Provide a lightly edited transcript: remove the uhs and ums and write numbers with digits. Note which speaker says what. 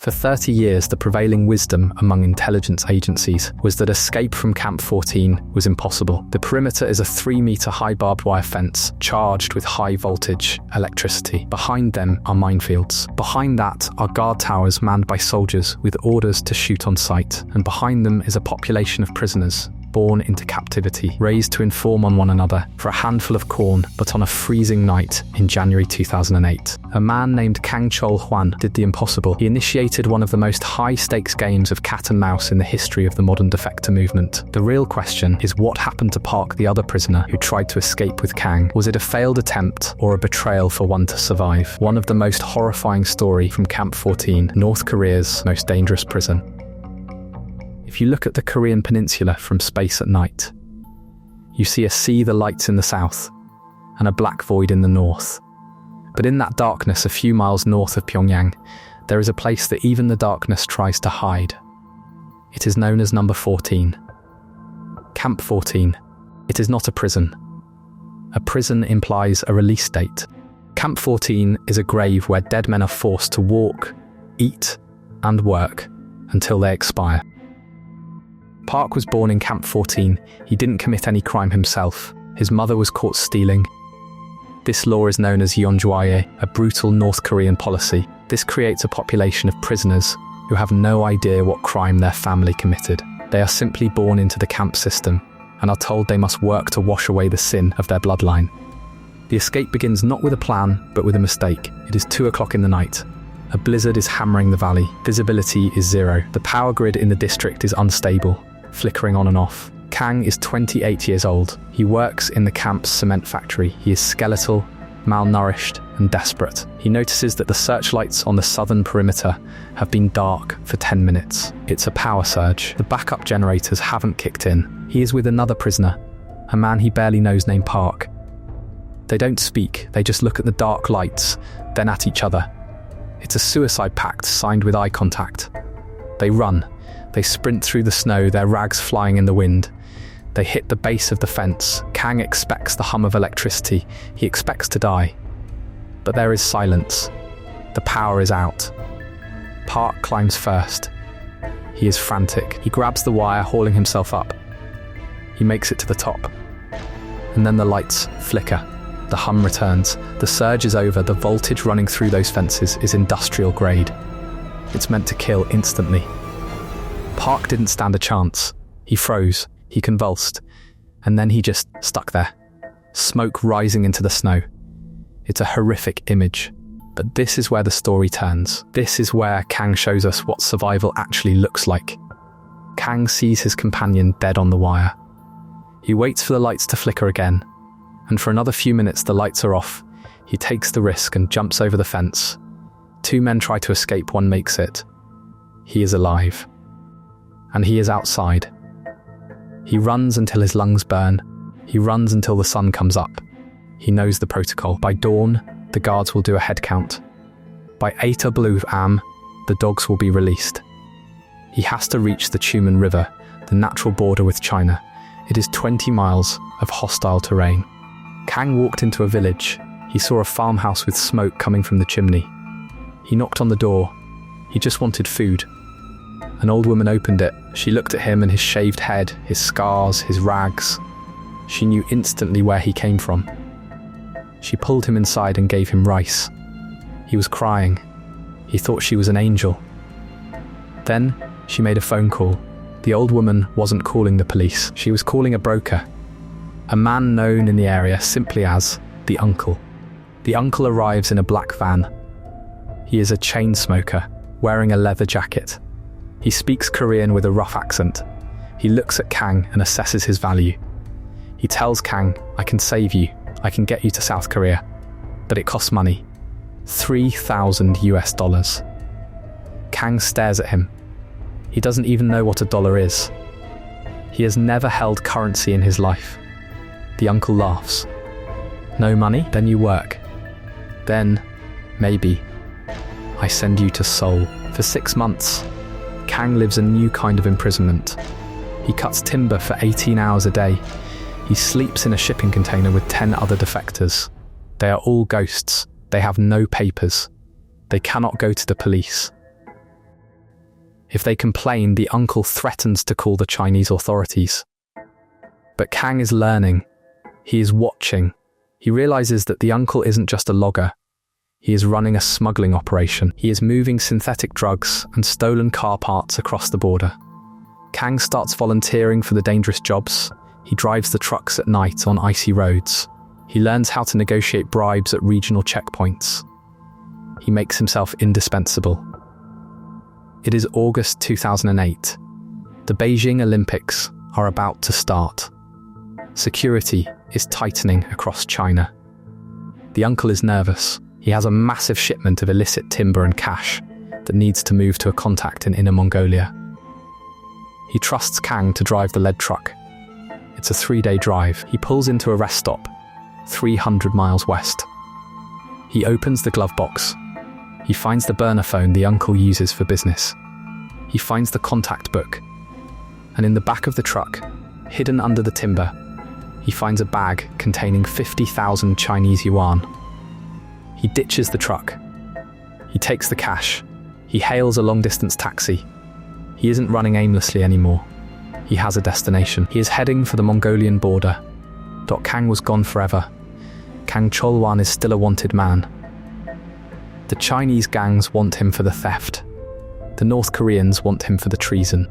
Speaker 1: For 30 years, the prevailing wisdom among intelligence agencies was that escape from Camp 14 was impossible. The perimeter is a 3-meter high barbed wire fence charged with high voltage electricity. Behind them are minefields. Behind that are guard towers manned by soldiers with orders to shoot on sight. And behind them is a population of prisoners born into captivity, raised to inform on one another for a handful of corn, but on a freezing night in January 2008. A man named Kang Chol Hwan did the impossible. He initiated one of the most high-stakes games of cat and mouse in the history of the modern defector movement. The real question is what happened to Park, the other prisoner who tried to escape with Kang? Was it a failed attempt or a betrayal for one to survive? One of the most horrifying stories from Camp 14, North Korea's most dangerous prison. If you look at the Korean peninsula from space at night, you see a sea the lights in the south and a black void in the north. But in that darkness a few miles north of Pyongyang, there is a place that even the darkness tries to hide. It is known as number 14. Camp 14. It is not a prison. A prison implies a release date. Camp 14 is a grave where dead men are forced to walk, eat, and work until they expire. Park was born in Camp 14. He didn't commit any crime himself. His mother was caught stealing. This law is known as Yeonjwaye, a brutal North Korean policy. This creates a population of prisoners who have no idea what crime their family committed. They are simply born into the camp system and are told they must work to wash away the sin of their bloodline. The escape begins not with a plan, but with a mistake. It is 2 o'clock in the night. A blizzard is hammering the valley. Visibility is zero. The power grid in the district is unstable, flickering on and off. Kang is 28 years old. He works in the camp's cement factory. He is skeletal, malnourished, and desperate. He notices that the searchlights on the southern perimeter have been dark for 10 minutes. It's a power surge. The backup generators haven't kicked in. He is with another prisoner, a man he barely knows named Park. They don't speak, they just look at the dark lights, then at each other. It's a suicide pact signed with eye contact. They run. They sprint through the snow, their rags flying in the wind. They hit the base of the fence. Kang expects the hum of electricity. He expects to die. But there is silence. The power is out. Park climbs first. He is frantic. He grabs the wire, hauling himself up. He makes it to the top. And then the lights flicker. The hum returns. The surge is over. The voltage running through those fences is industrial grade. It's meant to kill instantly. Park didn't stand a chance. He froze, he convulsed, and then he just stuck there. Smoke rising into the snow. It's a horrific image, but this is where the story turns. This is where Kang shows us what survival actually looks like. Kang sees his companion dead on the wire. He waits for the lights to flicker again, and for another few minutes the lights are off. He takes the risk and jumps over the fence. 2 men try to escape, one makes it. He is alive. And he is outside. He runs until his lungs burn. He runs until the sun comes up. He knows the protocol. By dawn, the guards will do a head count. By 8 am, the dogs will be released. He has to reach the Tumen River, the natural border with China. It is 20 miles of hostile terrain. Kang walked into a village. He saw a farmhouse with smoke coming from the chimney. He knocked on the door. He just wanted food. An old woman opened it. She looked at him and his shaved head, his scars, his rags. She knew instantly where he came from. She pulled him inside and gave him rice. He was crying. He thought she was an angel. Then she made a phone call. The old woman wasn't calling the police. She was calling a broker. A man known in the area simply as the uncle. The uncle arrives in a black van. He is a chain smoker, wearing a leather jacket. He speaks Korean with a rough accent. He looks at Kang and assesses his value. He tells Kang, "I can save you. I can get you to South Korea. But it costs money. $3,000. Kang stares at him. He doesn't even know what a dollar is. He has never held currency in his life. The uncle laughs. "No money? Then you work. Then, maybe, I send you to Seoul." For 6 months, Kang lives a new kind of imprisonment. He cuts timber for 18 hours a day. He sleeps in a shipping container with 10 other defectors. They are all ghosts. They have no papers. They cannot go to the police. If they complain, the uncle threatens to call the Chinese authorities. But Kang is learning. He is watching. He realizes that the uncle isn't just a logger. He is running a smuggling operation. He is moving synthetic drugs and stolen car parts across the border. Kang starts volunteering for the dangerous jobs. He drives the trucks at night on icy roads. He learns how to negotiate bribes at regional checkpoints. He makes himself indispensable. It is August 2008. The Beijing Olympics are about to start. Security is tightening across China. The uncle is nervous. He has a massive shipment of illicit timber and cash that needs to move to a contact in Inner Mongolia. He trusts Kang to drive the lead truck. It's a 3-day drive. He pulls into a rest stop, 300 miles west. He opens the glove box. He finds the burner phone the uncle uses for business. He finds the contact book. And in the back of the truck, hidden under the timber, he finds a bag containing 50,000 Chinese yuan. He ditches the truck. He takes the cash. He hails a long-distance taxi. He isn't running aimlessly anymore. He has a destination. He is heading for the Mongolian border. Kang was gone forever. Kang Cholwan is still a wanted man. The Chinese gangs want him for the theft. The North Koreans want him for the treason.